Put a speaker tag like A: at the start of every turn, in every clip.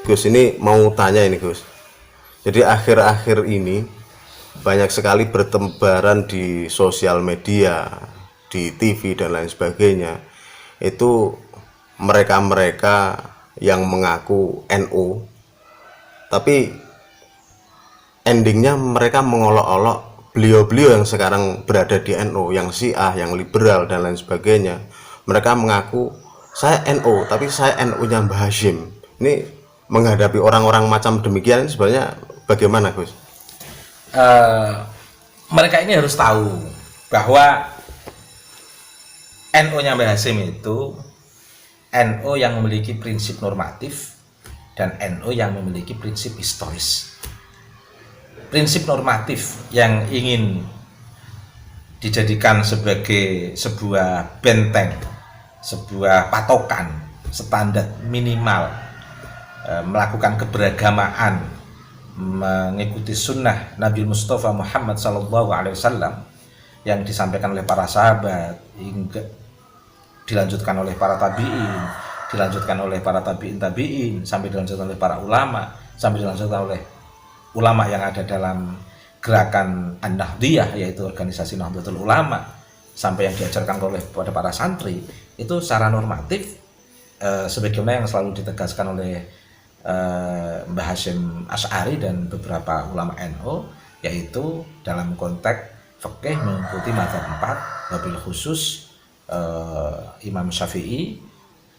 A: Gus, ini mau tanya ini Gus. Jadi akhir-akhir ini banyak sekali bertebaran di sosial media, di TV dan lain sebagainya. Itu mereka-mereka yang mengaku NU, tapi endingnya mereka mengolok-olok beliau-beliau yang sekarang berada di NU, yang Syiah, yang liberal dan lain sebagainya. Mereka mengaku saya NU, tapi saya NU-nya Mbah Hashim. Ini menghadapi orang-orang macam demikian sebenarnya bagaimana, Gus?
B: Mereka ini harus tahu bahwa NU-nya Mbah Hashim itu NU yang memiliki prinsip normatif dan NU yang memiliki prinsip historis. Prinsip normatif yang ingin dijadikan sebagai sebuah benteng, sebuah patokan, standar minimal, melakukan keberagamaan, mengikuti sunnah Nabi Mustafa Muhammad SAW yang disampaikan oleh para sahabat, hingga dilanjutkan oleh para tabi'in, dilanjutkan oleh para tabi'in, sampai dilanjutkan oleh para ulama, sampai dilanjutkan oleh ulama yang ada dalam gerakan An-Nahdiyah, yaitu organisasi Nahdlatul Ulama, sampai yang diajarkan oleh pada para santri. Itu secara normatif sebagaimana yang selalu ditegaskan oleh Mbah Hashim Asy'ari dan beberapa ulama NU, yaitu dalam konteks fikih mengikuti mazhab 4, wabil khusus Imam Syafi'i,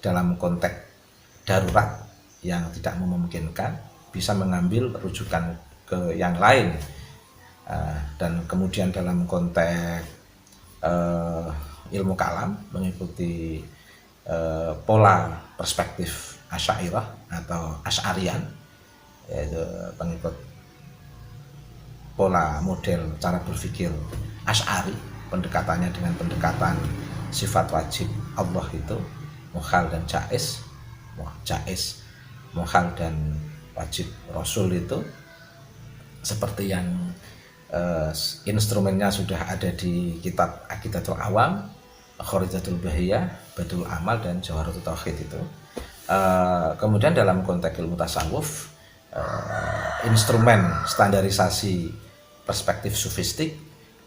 B: dalam konteks darurat yang tidak memungkinkan bisa mengambil rujukan ke yang lain, dan kemudian dalam konteks ilmu kalam mengikuti pola perspektif Asy'ariyah atau Asy'arian, yaitu pengikut pola model cara berpikir Asy'ari, pendekatannya dengan pendekatan sifat wajib Allah itu mukhal dan jaiz, mukhal dan wajib Rasul itu seperti yang instrumennya sudah ada di kitab Aqidatul Awam, Kharijatul Bahiyah, Badul Amal dan Jawharatul Tauhid itu. Kemudian dalam konteks ilmu tasawuf, instrumen standarisasi perspektif sufistik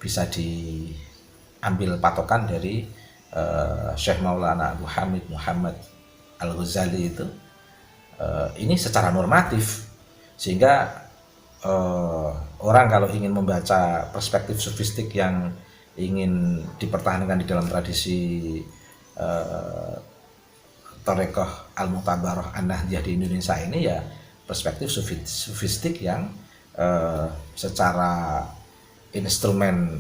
B: bisa diambil patokan dari Syekh Maulana Abu Hamid Muhammad Al-Ghazali itu. Ini secara normatif, sehingga orang kalau ingin membaca perspektif sufistik yang ingin dipertahankan di dalam tradisi Thariqah Al-Mu'tabarah An-Nahdiyah di Indonesia ini, ya perspektif sufistik yang secara instrumen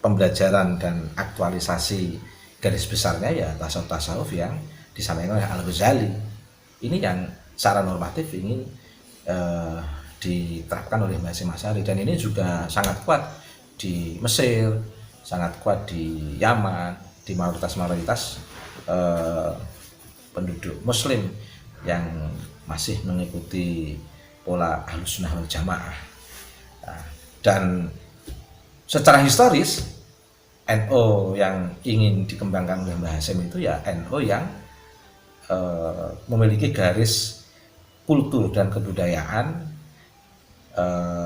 B: pembelajaran dan aktualisasi garis besarnya ya tasawuf yang disampaikan oleh Al-Ghazali. Ini yang secara normatif ingin diterapkan oleh Mbah Hashim Asy'ari, dan ini juga sangat kuat di Mesir, sangat kuat di Yaman, di mayoritas penduduk Muslim yang masih mengikuti pola Ahlussunnah wal Jamaah. Dan secara historis NU yang ingin dikembangkan oleh Mbah Hashim itu ya NU yang memiliki garis kultur dan kebudayaan,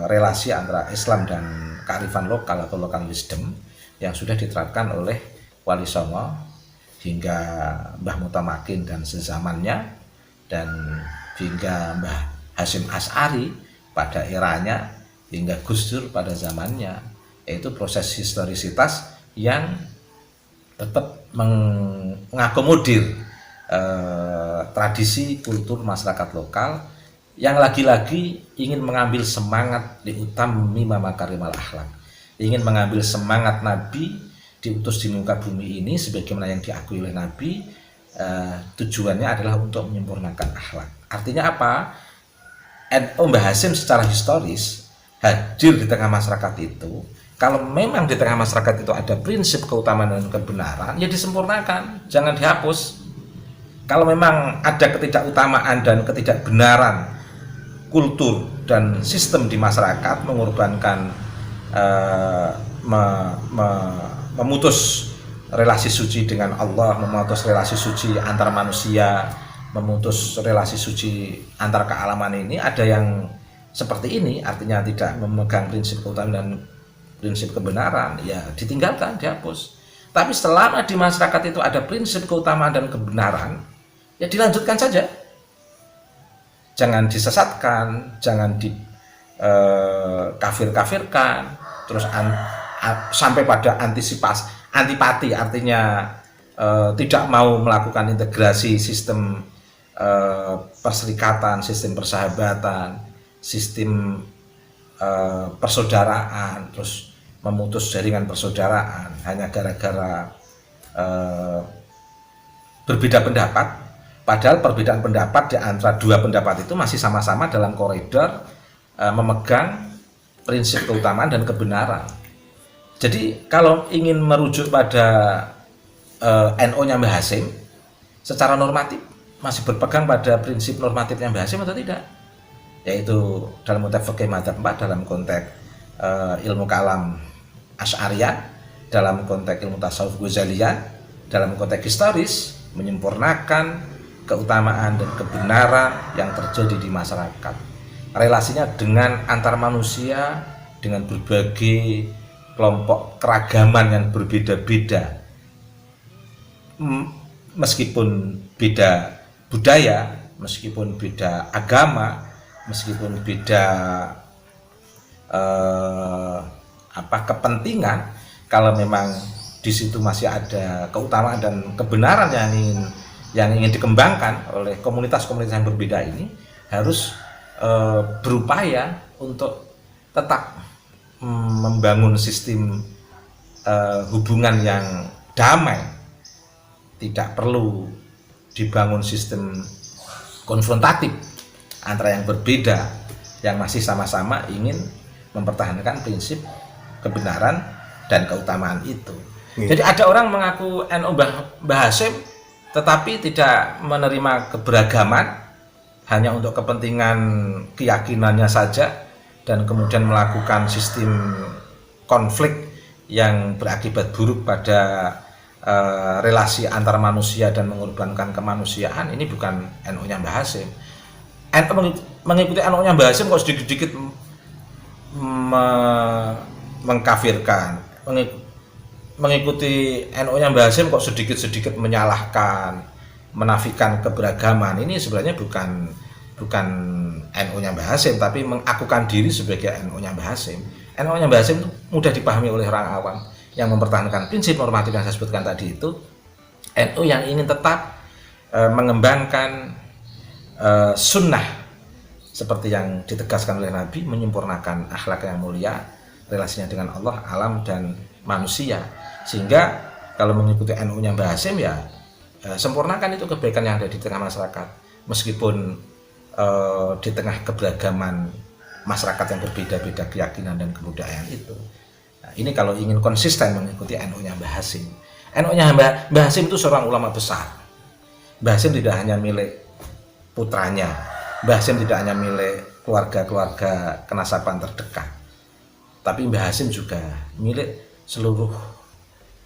B: relasi antara Islam dan kearifan lokal atau local wisdom yang sudah diterapkan oleh Wali Songo hingga Mbah Mutamakin dan sezamannya, dan hingga Mbah Hashim Asy'ari pada eranya, hingga Gus Dur pada zamannya. Yaitu proses historisitas yang tetap mengakomodir tradisi kultur masyarakat lokal, yang lagi-lagi ingin mengambil semangat liutami makarimal akhlak, ingin mengambil semangat Nabi diutus di muka bumi ini sebagaimana yang diakui oleh Nabi. Tujuannya adalah untuk menyempurnakan akhlak. Artinya apa? NU Mbah Hashim secara historis hadir di tengah masyarakat itu. Kalau memang di tengah masyarakat itu ada prinsip keutamaan dan kebenaran, ya disempurnakan, jangan dihapus. Kalau memang ada ketidakutamaan dan ketidakbenaran kultur dan sistem di masyarakat, mengorbankan memutus relasi suci dengan Allah, memutus relasi suci antara manusia, memutus relasi suci antar kealaman ini, ada yang seperti ini, artinya tidak memegang prinsip keutamaan dan prinsip kebenaran, ya ditinggalkan, dihapus. Tapi selama di masyarakat itu ada prinsip keutamaan dan kebenaran, ya dilanjutkan saja. Jangan disesatkan, jangan kafir-kafirkan, terus sampai pada antipati, artinya tidak mau melakukan integrasi sistem perserikatan, sistem persahabatan, sistem persaudaraan, terus memutus jaringan persaudaraan hanya gara-gara berbeda pendapat, padahal perbedaan pendapat di antara dua pendapat itu masih sama-sama dalam koridor memegang prinsip keutamaan dan kebenaran. Jadi kalau ingin merujuk pada NO-nya Mbah Hasyim, secara normatif masih berpegang pada prinsip normatifnya Mbah Hasyim atau tidak? Yaitu dalam konteks fikih madzhab 4, dalam konteks ilmu kalam Asy'ariyah, dalam konteks ilmu tasawuf Ghazaliyah, dalam konteks historis menyempurnakan keutamaan dan kebenaran yang terjadi di masyarakat. Relasinya dengan antar manusia, dengan berbagai kelompok keragaman yang berbeda-beda, meskipun beda budaya, meskipun beda agama, meskipun beda kepentingan, kalau memang di situ masih ada keutamaan dan kebenaran yang ingin dikembangkan oleh komunitas-komunitas yang berbeda ini, harus berupaya untuk tetap membangun sistem hubungan yang damai. Tidak perlu dibangun sistem konfrontatif antara yang berbeda, yang masih sama-sama ingin mempertahankan prinsip kebenaran dan keutamaan itu. Jadi ada orang mengaku NU Mbah Hasyim tetapi tidak menerima keberagaman, hanya untuk kepentingan keyakinannya saja, dan kemudian melakukan sistem konflik yang berakibat buruk pada relasi antar manusia dan mengorbankan kemanusiaan. Ini bukan NU-nya Mbah Hasyim. Mengikuti NU-nya Mbah Hasyim kok sedikit-sedikit mengkafirkan, mengikuti NU-nya Mbah Hasyim kok sedikit-sedikit menyalahkan, menafikan keberagaman. Ini sebenarnya bukan NU-nya Mbah Hasyim, tapi mengakukan diri sebagai NU-nya Mbah Hasyim. NU-nya Mbah Hasyim itu mudah dipahami oleh orang awam yang mempertahankan prinsip normatif yang saya sebutkan tadi itu. NU yang ingin tetap mengembangkan sunnah seperti yang ditegaskan oleh Nabi, menyempurnakan akhlak yang mulia, relasinya dengan Allah, alam, dan manusia. Sehingga kalau mengikuti NU-nya Mbah Hasyim, ya sempurnakan itu kebaikan yang ada di tengah masyarakat, meskipun di tengah keberagaman masyarakat yang berbeda-beda keyakinan dan kebudayaan itu. Nah, ini kalau ingin konsisten mengikuti NU-nya Mbah Hasyim. NU-nya Mbah Hasyim itu seorang ulama besar. Mbah Hasyim tidak hanya milik putranya, Mbah Hasyim tidak hanya milik keluarga-keluarga kenasaban terdekat, tapi Mbah Hasyim juga milik seluruh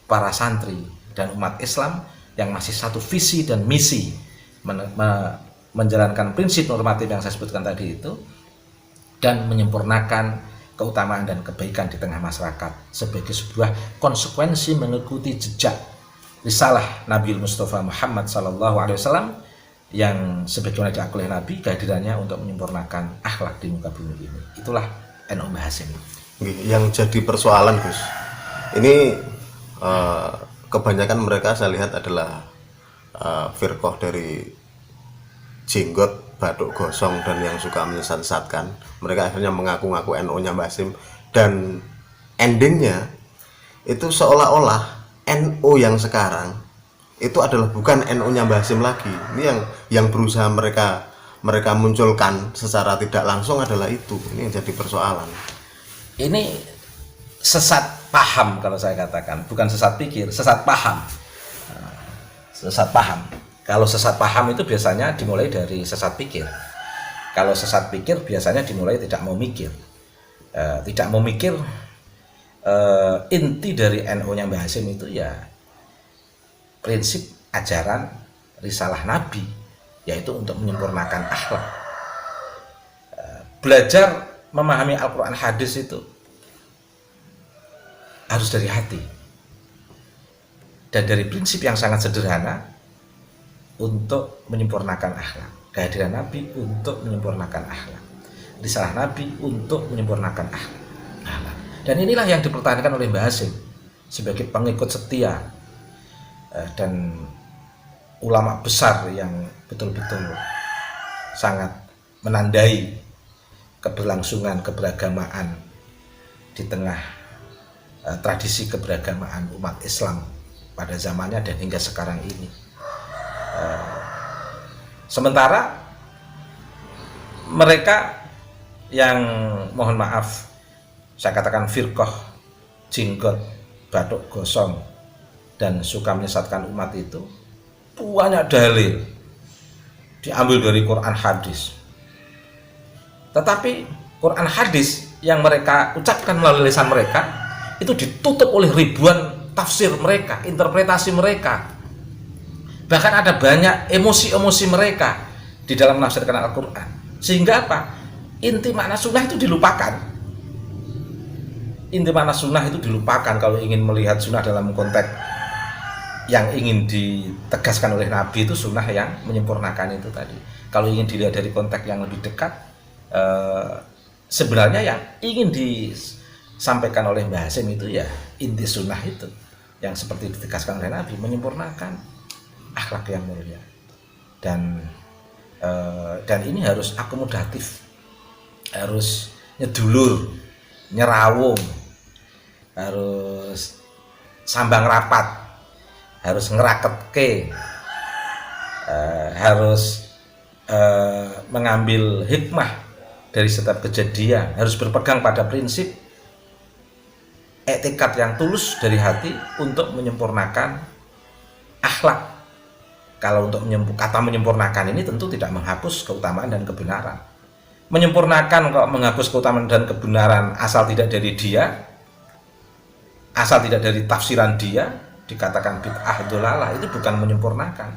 B: para santri dan umat Islam yang masih satu visi dan misi menjalankan prinsip normatif yang saya sebutkan tadi itu, dan menyempurnakan keutamaan dan kebaikan di tengah masyarakat sebagai sebuah konsekuensi mengikuti jejak risalah Nabi Mustafa Muhammad SAW yang sebagaimana diakui oleh Nabi, kehadirannya untuk menyempurnakan akhlak di muka bumi ini. Itulah NU Mbah Hasyim.
A: Yang jadi persoalan, Gus, ini kebanyakan mereka saya lihat adalah firqah dari jenggot, batuk gosong, dan yang suka menyesat-sesatkan. Mereka akhirnya mengaku-ngaku NU-nya Mbah Hasyim, dan endingnya itu seolah-olah NU yang sekarang itu adalah bukan NU-nya Mbah Hasyim lagi. Ini yang berusaha mereka munculkan secara tidak langsung adalah itu. Ini yang jadi persoalan.
B: Ini sesat paham kalau saya katakan, bukan sesat pikir, sesat paham. Sesat paham. Kalau sesat paham itu biasanya dimulai dari sesat pikir. Kalau sesat pikir biasanya dimulai tidak mau mikir. Tidak mau mikir, inti dari NU-nya Mbah Hasyim itu ya prinsip ajaran risalah Nabi yaitu untuk menyempurnakan akhlak. Belajar memahami Al-Quran hadis itu harus dari hati dan dari prinsip yang sangat sederhana untuk menyempurnakan akhlak. Kehadiran Nabi untuk menyempurnakan akhlak, risalah Nabi untuk menyempurnakan akhlak. Dan inilah yang dipertahankan oleh Mbah Hasyim sebagai pengikut setia dan ulama besar yang betul-betul sangat menandai keberlangsungan keberagamaan di tengah tradisi keberagamaan umat Islam pada zamannya dan hingga sekarang ini. Sementara mereka yang, mohon maaf saya katakan, firqah, jinggot, batuk gosong dan suka menyesatkan umat itu banyak dalil diambil dari Quran hadis. Tetapi Quran hadis yang mereka ucapkan melalui lisan mereka itu ditutup oleh ribuan tafsir mereka, interpretasi mereka. Bahkan ada banyak emosi-emosi mereka di dalam menafsirkan Al-Quran. Sehingga apa? Inti makna sunnah itu dilupakan. Inti makna sunnah itu dilupakan kalau ingin melihat sunnah dalam konteks yang ingin ditegaskan oleh Nabi itu sunnah yang menyempurnakan itu tadi. Kalau ingin dilihat dari konteks yang lebih dekat, sebenarnya yang ingin disampaikan oleh Mbah Hasyim itu ya inti sunnah itu yang seperti ditegaskan oleh Nabi, menyempurnakan akhlak yang mulia. Dan ini harus akomodatif, harus nyedulur, nyerawung, harus sambang rapat, harus ngeraketke, harus mengambil hikmah dari setiap kejadian, harus berpegang pada prinsip etikat yang tulus dari hati untuk menyempurnakan akhlak. Kalau untuk kata menyempurnakan ini tentu tidak menghapus keutamaan dan kebenaran. Menyempurnakan kok menghapus keutamaan dan kebenaran asal tidak dari dia, asal tidak dari tafsiran dia, dikatakan bid'ah dolalah, itu bukan menyempurnakan.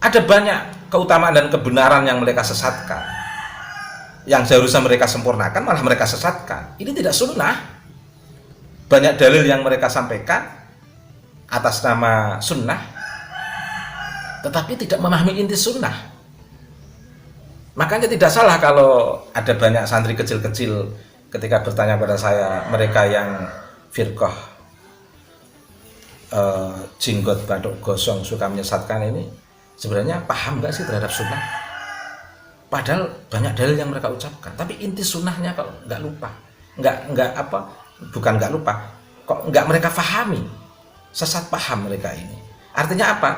B: Ada banyak keutamaan dan kebenaran yang mereka sesatkan, yang seharusnya mereka sempurnakan malah mereka sesatkan. Ini tidak sunnah. Banyak dalil yang mereka sampaikan atas nama sunnah, tetapi tidak memahami inti sunnah. Makanya tidak salah kalau ada banyak santri kecil-kecil ketika bertanya pada saya, mereka yang firqah jinggot, batuk gosong, suka menyesatkan ini sebenarnya paham nggak sih terhadap sunnah? Padahal banyak dalil yang mereka ucapkan, tapi inti sunnahnya kok nggak lupa, bukan nggak lupa, kok nggak mereka pahami, sesat paham mereka ini. Artinya apa?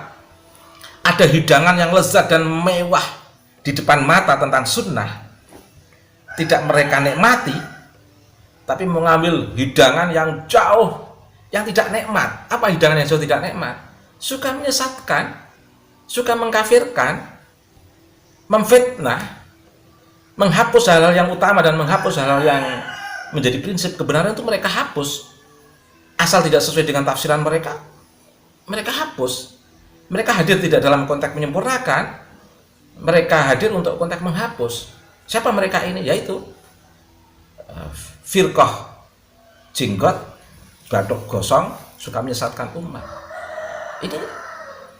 B: Ada hidangan yang lezat dan mewah di depan mata tentang sunnah, tidak mereka nikmati, tapi mengambil hidangan yang jauh, yang tidak nikmat. Apa hidangan yang jauh tidak nikmat? Suka menyesatkan, suka mengkafirkan, memfitnah, menghapus hal-hal yang utama dan menghapus hal-hal yang menjadi prinsip kebenaran itu mereka hapus. Asal tidak sesuai dengan tafsiran mereka, mereka hapus. Mereka hadir tidak dalam konteks menyempurnakan, mereka hadir untuk konteks menghapus. Siapa mereka ini? Yaitu firqah jinggot, batuk gosong, suka menyesatkan umat. Ini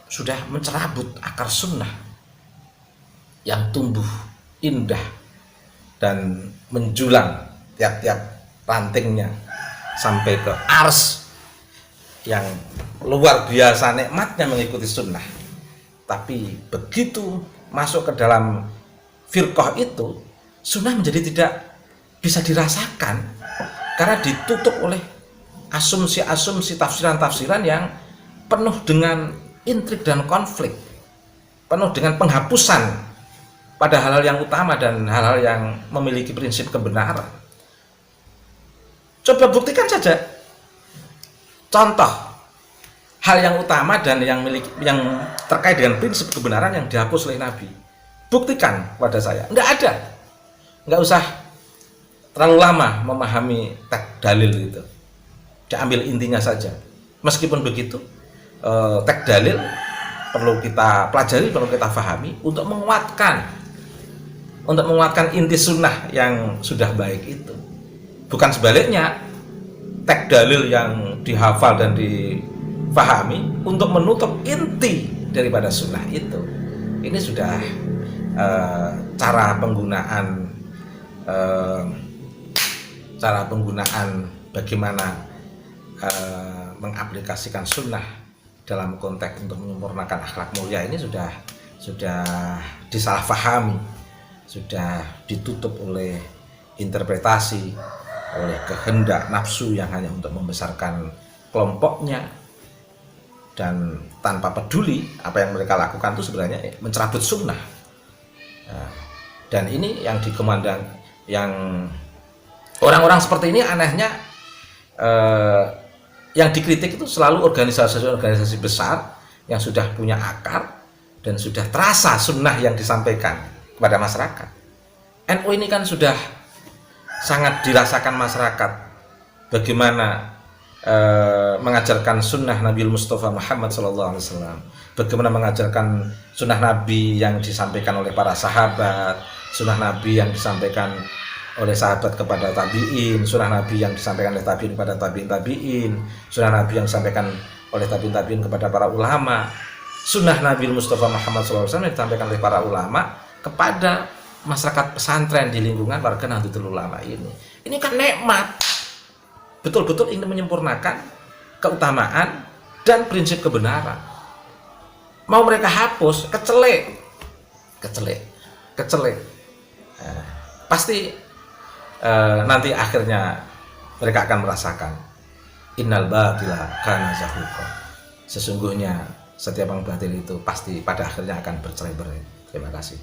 B: sudah mencerabut akar sunnah yang tumbuh indah dan menjulang tiap-tiap rantingnya sampai ke ars yang luar biasa nikmatnya mengikuti sunnah. Tapi begitu masuk ke dalam firqah itu, sunnah menjadi tidak bisa dirasakan karena ditutup oleh asumsi-asumsi, tafsiran-tafsiran yang penuh dengan intrik dan konflik, penuh dengan penghapusan pada hal-hal yang utama dan hal-hal yang memiliki prinsip kebenaran. Coba buktikan saja contoh hal yang utama dan yang terkait dengan prinsip kebenaran yang dihapus oleh Nabi. Buktikan pada saya. Enggak ada. Enggak usah terlalu lama memahami teks dalil itu. Diambil intinya saja. Meskipun begitu, teks dalil perlu kita pelajari, perlu kita pahami untuk menguatkan inti sunnah yang sudah baik itu. Bukan sebaliknya, teks dalil yang dihafal dan difahami untuk menutup inti daripada sunnah itu. Ini sudah cara penggunaan bagaimana mengaplikasikan sunnah dalam konteks untuk menyempurnakan akhlak mulia ini sudah disalahpahami, sudah ditutup oleh interpretasi, oleh kehendak nafsu yang hanya untuk membesarkan kelompoknya, dan tanpa peduli apa yang mereka lakukan itu sebenarnya mencerabut sunnah. Dan ini yang yang orang-orang seperti ini anehnya yang dikritik itu selalu organisasi-organisasi besar yang sudah punya akar dan sudah terasa sunnah yang disampaikan kepada masyarakat. NU ini kan sudah sangat dirasakan masyarakat bagaimana mengajarkan sunnah Nabi Mustafa Muhammad SAW, bagaimana mengajarkan sunnah Nabi yang disampaikan oleh para sahabat, sunnah Nabi yang disampaikan oleh sahabat kepada tabi'in, sunnah Nabi yang disampaikan oleh tabi'in kepada tabi'in, sunnah Nabi yang disampaikan oleh tabi'in kepada para ulama, sunnah Nabi Mustafa Muhammad SAW yang disampaikan oleh para ulama kepada masyarakat pesantren di lingkungan warga Nahdlatul Ulama ini. Ini kan nikmat, betul-betul ingin menyempurnakan keutamaan dan prinsip kebenaran. Mau mereka hapus, kecelek. Pasti nanti akhirnya mereka akan merasakan innal batila kana zahuqa. Sesungguhnya setiap yang batil itu pasti pada akhirnya akan bercerai-berai. Terima kasih.